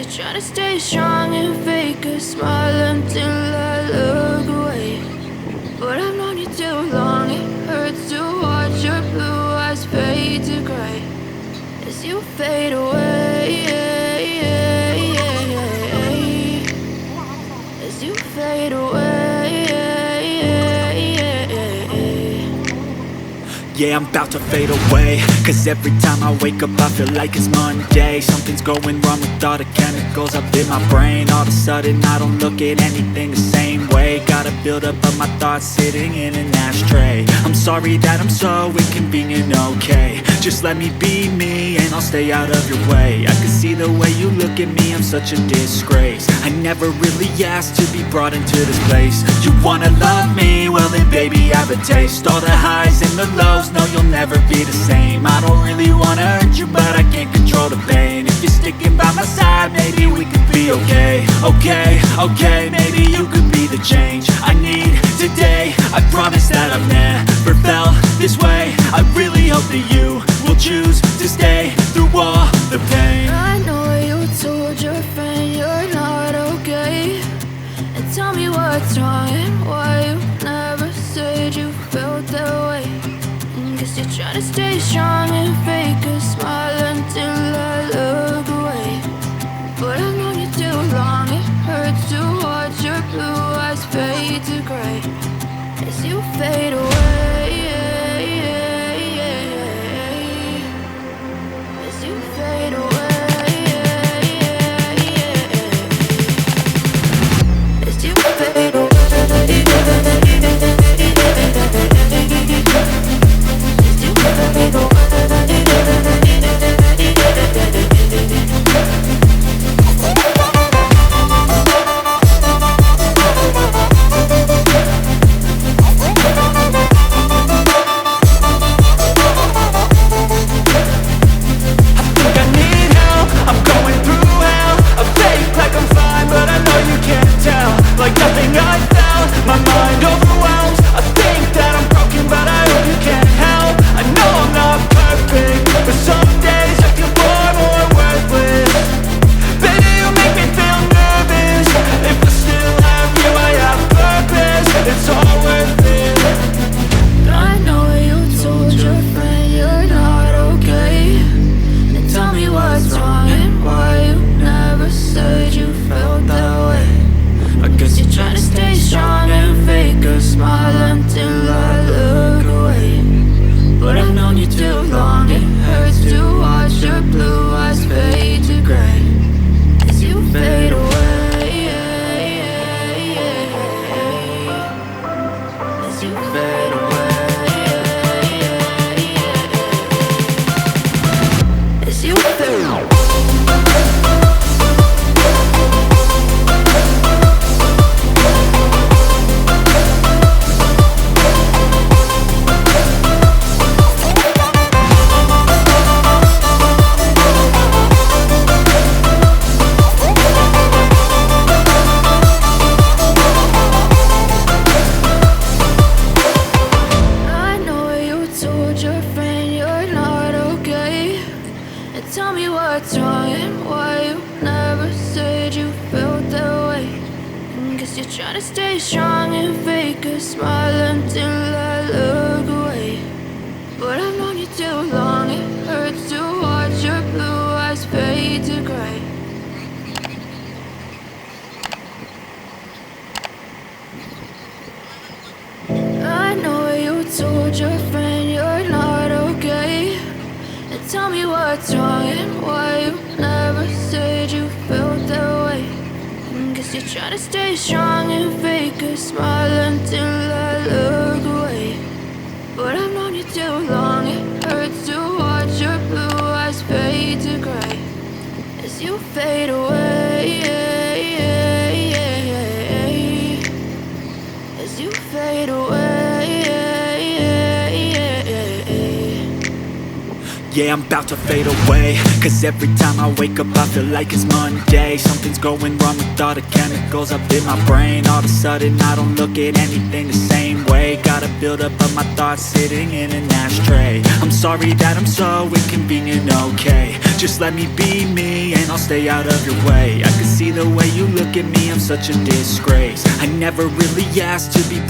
you're trying to stay strong and fake a smile until I look away. But I've known you too long, it hurts to watch your blue eyes fade to gray as you fade away, as you fade away. Yeah, I'm about to fade away, cause every time I wake up I feel like it's Monday. Something's going wrong with all the chemicals up in my brain. All of a sudden I don't look at anything the same way. Gotta build up of my thoughts sitting in an ashtray. I'm sorry that I'm so inconvenient, okay. Just let me be me and I'll stay out of your way. I can see the way you look at me, I'm such a disgrace. I never really asked to be brought into this place. You wanna love me? Well then baby I have a taste. All the highs and the lows, no you'll never be the same. I don't really wanna hurt you but I can't control the pain. If you're sticking by my side maybe we could be okay. Okay, maybe you could be the change I need today. I promise that I've never felt this way. I really hope that you will choose to stay through all the pain. I know you told your friend you're not okay, and tell me what's wrong and why you never said you felt that way. Guess you're trying to stay strong and fake a smile until I look away. But I've known you too long, it hurts to watch your blue eyes fade to gray as you fade away, as you fade away, as you fade away. Tell me what's wrong and why you never said you felt that way. Guess you're trying to stay strong and fake a smile until I look away. But I've known you too long, it hurts to watch your blue eyes fade to gray. I know you told your friend you're not okay, and tell me what's wrong and why you never said you felt that way. Guess you're trying to stay strong and fake a smile until I look away. But I've known you too long, it hurts to watch your blue eyes fade to gray as you fade away, as you fade away. Yeah, I'm about to fade away, cause every time I wake up I feel like it's Monday. Something's going wrong with all the chemicals up in my brain. All of a sudden I don't look at anything the same way. Got a buildup of my thoughts sitting in an ashtray. I'm sorry that I'm so inconvenient, okay. Just let me be me and I'll stay out of your way. I can see the way you look at me, I'm such a disgrace. I never really asked to be